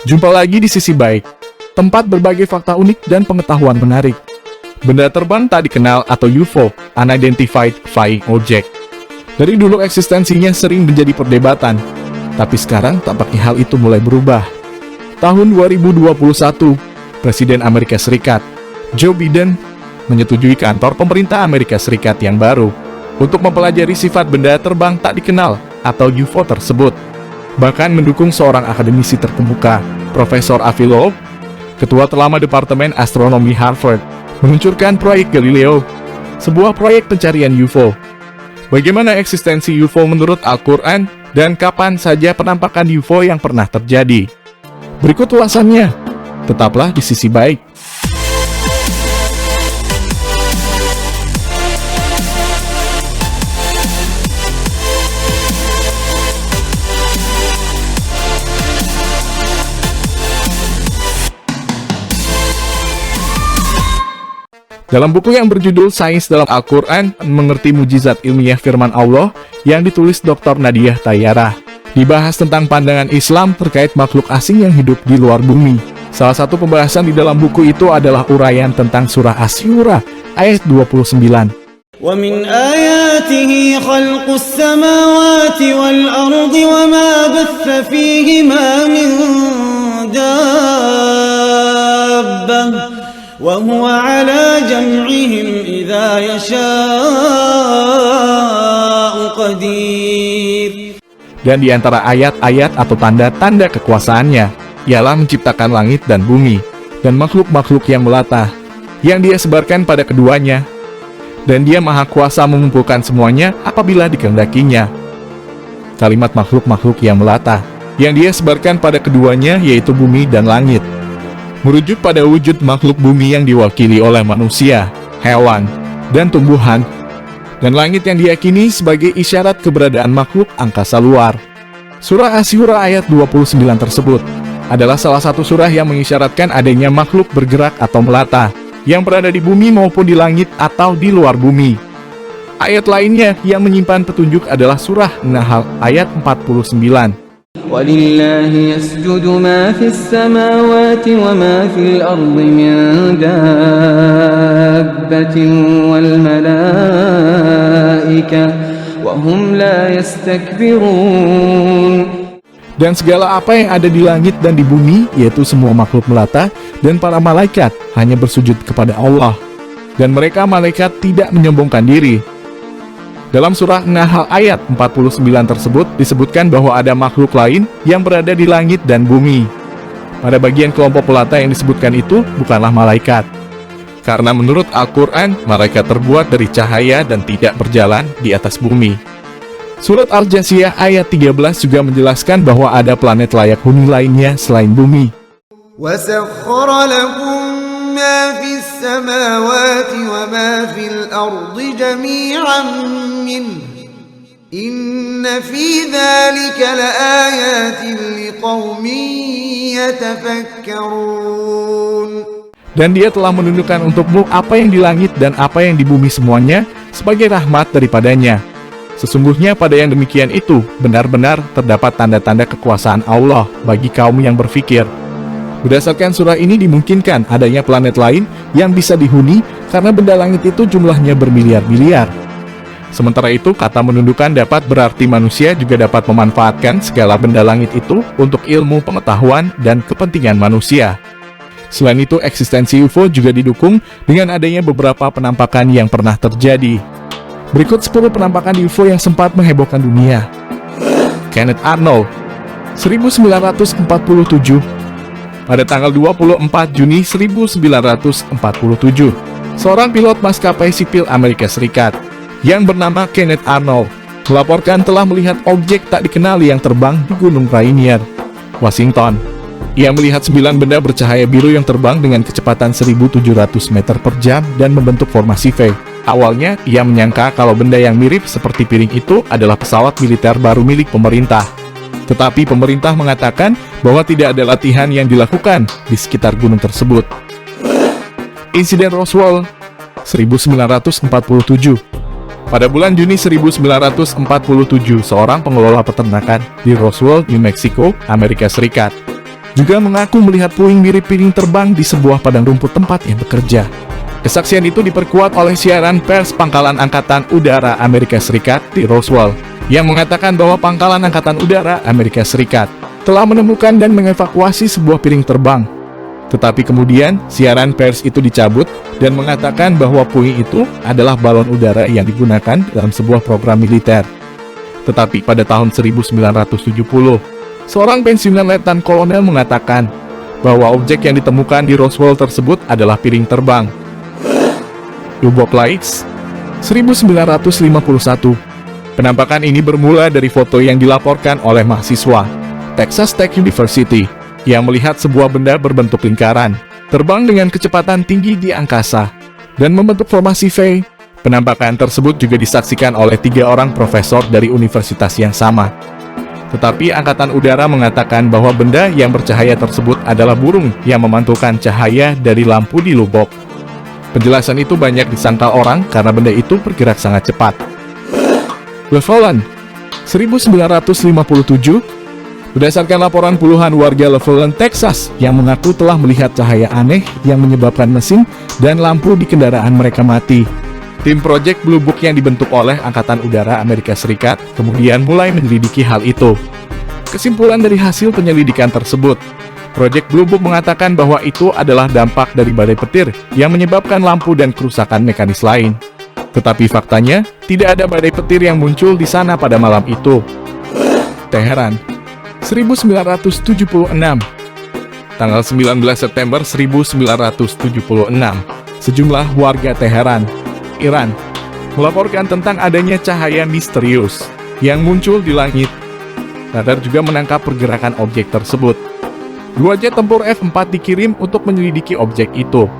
Jumpa lagi di Sisi Baik, tempat berbagai fakta unik dan pengetahuan menarik. Benda terbang tak dikenal atau UFO, Unidentified Flying Object. Dari dulu eksistensinya sering menjadi perdebatan, tapi sekarang tampaknya hal itu mulai berubah. Tahun 2021, Presiden Amerika Serikat, Joe Biden, menyetujui kantor pemerintah Amerika Serikat yang baru untuk mempelajari sifat benda terbang tak dikenal atau UFO tersebut. Bahkan mendukung seorang akademisi terkemuka, Profesor Avi Loeb, ketua terlama Departemen Astronomi Harvard, meluncurkan proyek Galileo, sebuah proyek pencarian UFO. Bagaimana eksistensi UFO menurut Al-Quran, dan kapan saja penampakan UFO yang pernah terjadi? Berikut ulasannya. Tetaplah di Sisi Baik. Dalam buku yang berjudul Sains dalam Al-Quran, Mengerti Mujizat Ilmiah Firman Allah, yang ditulis Dr. Nadia Tayyarah, dibahas tentang pandangan Islam terkait makhluk asing yang hidup di luar bumi. Salah satu pembahasan di dalam buku itu adalah uraian tentang surah Asy-Syura ayat 29. وَمِنْ آيَاتِهِ خَلْقُ السَّمَاوَاتِ وَالْأَرْضِ وَمَا بَثَّ فِيهِمَا مِنْ دَابَّةٍ وَهُوَ عَلَى جَمْعِهِمْ إِذَا يَشَاءُ قَدِيرٌ. Dan di antara ayat-ayat atau tanda-tanda kekuasaannya, ialah menciptakan langit dan bumi, dan makhluk-makhluk yang melata, yang dia sebarkan pada keduanya. Dan dia maha kuasa mengumpulkan semuanya apabila dikehendakinya. Kalimat makhluk-makhluk yang melata, yang dia sebarkan pada keduanya yaitu bumi dan langit, merujuk pada wujud makhluk bumi yang diwakili oleh manusia, hewan, dan tumbuhan, dan langit yang diyakini sebagai isyarat keberadaan makhluk angkasa luar. Surah Asy-Syura ayat 29 tersebut adalah salah satu surah yang mengisyaratkan adanya makhluk bergerak atau melata, yang berada di bumi maupun di langit atau di luar bumi. Ayat lainnya yang menyimpan petunjuk adalah surah Nahl ayat 49. وَلِلَّهِ يَسْجُدُ مَا فِي السَّمَاوَاتِ وَمَا فِي الْأَرْضِ مِنْ دَابَّةٍ وَالْمَلَائِكَةُ وَهُمْ لَا يَسْتَكْبِرُونَ. Dan segala apa yang ada di langit dan di bumi, yaitu semua makhluk melata, dan para malaikat hanya bersujud kepada Allah. Dan mereka malaikat tidak menyombongkan diri. Dalam surah Nahl ayat 49 tersebut disebutkan bahwa ada makhluk lain yang berada di langit dan bumi. Pada bagian kelompok pelata yang disebutkan itu bukanlah malaikat. Karena menurut Al-Quran, malaikat terbuat dari cahaya dan tidak berjalan di atas bumi. Surat Al-Jasiyah ayat 13 juga menjelaskan bahwa ada planet layak huni lainnya selain bumi. وَسَخَّرَ لَكُم مَّا فِي السَّمَاوَاتِ وَمَا فِي الْأَرْضِ جَمِيعًا مِّنْهُ إِنَّ فِي ذَلِكَ لَآيَاتٍ لِقَوْمٍ يَتَفَكَّرُونَ. Dan dia telah menunjukkan untukmu apa yang di langit dan apa yang di bumi semuanya sebagai rahmat daripadanya. Sesungguhnya pada yang demikian itu benar-benar terdapat tanda-tanda kekuasaan Allah bagi kaum yang berfikir. Berdasarkan surah ini dimungkinkan adanya planet lain yang bisa dihuni karena benda langit itu jumlahnya bermiliar-miliar. Sementara itu, kata menundukkan dapat berarti manusia juga dapat memanfaatkan segala benda langit itu untuk ilmu pengetahuan dan kepentingan manusia. Selain itu, eksistensi UFO juga didukung dengan adanya beberapa penampakan yang pernah terjadi. Berikut 10 penampakan UFO yang sempat menghebohkan dunia. Kenneth Arnold, 1947. Pada tanggal 24 Juni 1947, seorang pilot maskapai sipil Amerika Serikat yang bernama Kenneth Arnold melaporkan telah melihat objek tak dikenal yang terbang di Gunung Rainier, Washington. Ia melihat 9 benda bercahaya biru yang terbang dengan kecepatan 1.700 meter per jam dan membentuk formasi V. Awalnya, ia menyangka kalau benda yang mirip seperti piring itu adalah pesawat militer baru milik pemerintah. Tetapi pemerintah mengatakan bahwa tidak ada latihan yang dilakukan di sekitar gunung tersebut. Insiden Roswell, 1947. Pada bulan Juni 1947, seorang pengelola peternakan di Roswell, New Mexico, Amerika Serikat, juga mengaku melihat puing mirip piring terbang di sebuah padang rumput tempatnya bekerja. Kesaksian itu diperkuat oleh siaran pers Pangkalan Angkatan Udara Amerika Serikat di Roswell, yang mengatakan bahwa Pangkalan Angkatan Udara Amerika Serikat telah menemukan dan mengevakuasi sebuah piring terbang. Tetapi kemudian, siaran pers itu dicabut dan mengatakan bahwa puing itu adalah balon udara yang digunakan dalam sebuah program militer. Tetapi pada tahun 1970, seorang pensiunan letnan kolonel mengatakan bahwa objek yang ditemukan di Roswell tersebut adalah piring terbang. Lubbock Lights, 1951. Penampakan ini bermula dari foto yang dilaporkan oleh mahasiswa Texas Tech University yang melihat sebuah benda berbentuk lingkaran, terbang dengan kecepatan tinggi di angkasa, dan membentuk formasi V. Penampakan tersebut juga disaksikan oleh 3 orang profesor dari universitas yang sama. Tetapi Angkatan Udara mengatakan bahwa benda yang bercahaya tersebut adalah burung yang memantulkan cahaya dari lampu di Lubbock. Penjelasan itu banyak disangkal orang karena benda itu bergerak sangat cepat. Levelland, 1957. Berdasarkan laporan puluhan warga Levelland, Texas, yang mengaku telah melihat cahaya aneh yang menyebabkan mesin dan lampu di kendaraan mereka mati. Tim Project Blue Book yang dibentuk oleh Angkatan Udara Amerika Serikat kemudian mulai menyelidiki hal itu. Kesimpulan dari hasil penyelidikan tersebut, Project Blue Book mengatakan bahwa itu adalah dampak dari badai petir yang menyebabkan lampu dan kerusakan mekanis lain. Tetapi faktanya, tidak ada badai petir yang muncul di sana pada malam itu. Teheran, 1976. Tanggal 19 September 1976, sejumlah warga Teheran, Iran, melaporkan tentang adanya cahaya misterius yang muncul di langit. Radar juga menangkap pergerakan objek tersebut. 2 jet tempur F-4 dikirim untuk menyelidiki objek itu.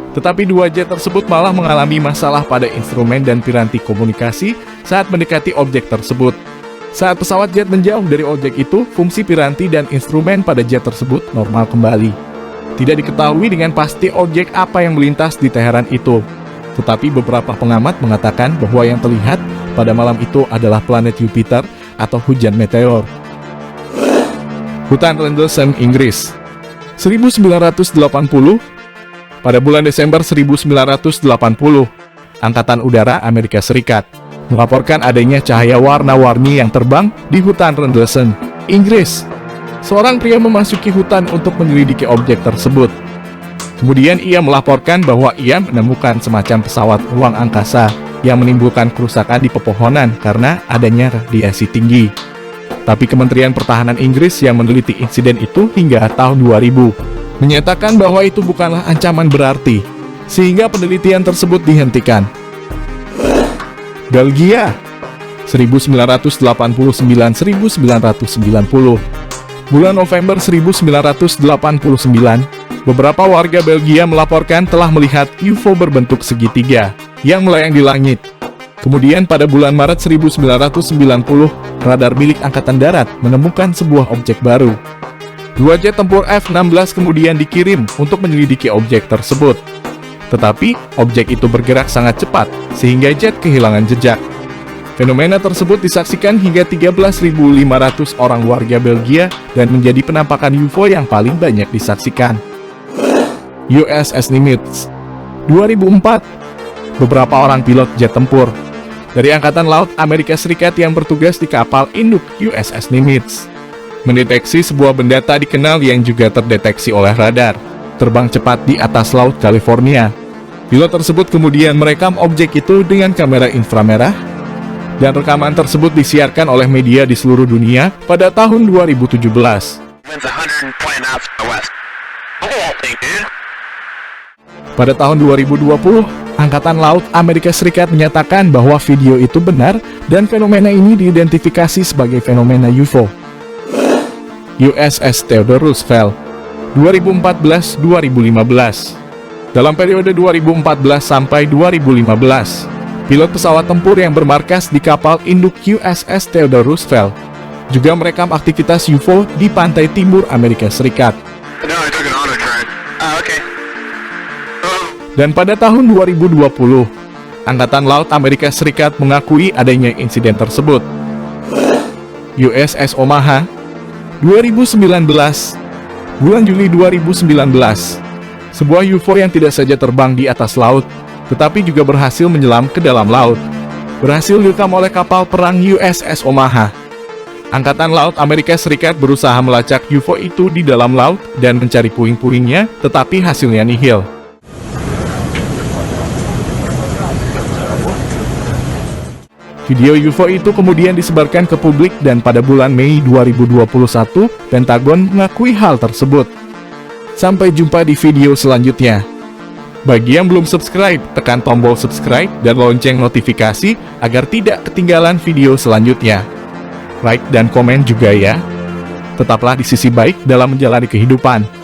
Tetapi 2 jet tersebut malah mengalami masalah pada instrumen dan piranti komunikasi saat mendekati objek tersebut. Saat pesawat jet menjauh dari objek itu, fungsi piranti dan instrumen pada jet tersebut normal kembali. Tidak diketahui dengan pasti objek apa yang melintas di Teheran itu. Tetapi beberapa pengamat mengatakan bahwa yang terlihat pada malam itu adalah planet Jupiter atau hujan meteor. Hutan Rendlesham, Inggris, 1980. Pada bulan Desember 1980, Angkatan Udara Amerika Serikat melaporkan adanya cahaya warna-warni yang terbang di hutan Rendlesham, Inggris. Seorang pria memasuki hutan untuk menyelidiki objek tersebut. Kemudian ia melaporkan bahwa ia menemukan semacam pesawat ruang angkasa yang menimbulkan kerusakan di pepohonan karena adanya radiasi tinggi. Tapi Kementerian Pertahanan Inggris yang meneliti insiden itu hingga tahun 2000 menyatakan bahwa itu bukanlah ancaman berarti, sehingga penelitian tersebut dihentikan. Belgia, 1989-1990. Bulan November 1989, beberapa warga Belgia melaporkan telah melihat UFO berbentuk segitiga yang melayang di langit. Kemudian pada bulan Maret 1990, radar milik Angkatan Darat menemukan sebuah objek baru. 2 jet tempur F-16 kemudian dikirim untuk menyelidiki objek tersebut. Tetapi, objek itu bergerak sangat cepat, sehingga jet kehilangan jejak. Fenomena tersebut disaksikan hingga 13.500 orang warga Belgia dan menjadi penampakan UFO yang paling banyak disaksikan. USS Nimitz, 2004. Beberapa orang pilot jet tempur dari Angkatan Laut Amerika Serikat yang bertugas di kapal induk USS Nimitz mendeteksi sebuah benda tak dikenal yang juga terdeteksi oleh radar terbang cepat di atas laut California. Pilot tersebut kemudian merekam objek itu dengan kamera inframerah, dan rekaman tersebut disiarkan oleh media di seluruh dunia pada tahun 2017. Pada tahun 2020, Angkatan Laut Amerika Serikat menyatakan bahwa video itu benar dan fenomena ini diidentifikasi sebagai fenomena UFO. USS Theodore Roosevelt, 2014-2015. Dalam periode 2014 sampai 2015, pilot pesawat tempur yang bermarkas di kapal induk USS Theodore Roosevelt juga merekam aktivitas UFO di pantai timur Amerika Serikat. Dan pada tahun 2020, Angkatan Laut Amerika Serikat mengakui adanya insiden tersebut. USS Omaha, 2019. Bulan Juli 2019, sebuah UFO yang tidak saja terbang di atas laut, tetapi juga berhasil menyelam ke dalam laut. Berhasil direkam oleh kapal perang USS Omaha. Angkatan Laut Amerika Serikat berusaha melacak UFO itu di dalam laut dan mencari puing-puingnya, tetapi hasilnya nihil. Video UFO itu kemudian disebarkan ke publik dan pada bulan Mei 2021, Pentagon mengakui hal tersebut. Sampai jumpa di video selanjutnya. Bagi yang belum subscribe, tekan tombol subscribe dan lonceng notifikasi agar tidak ketinggalan video selanjutnya. Like dan komen juga ya. Tetaplah di sisi baik dalam menjalani kehidupan.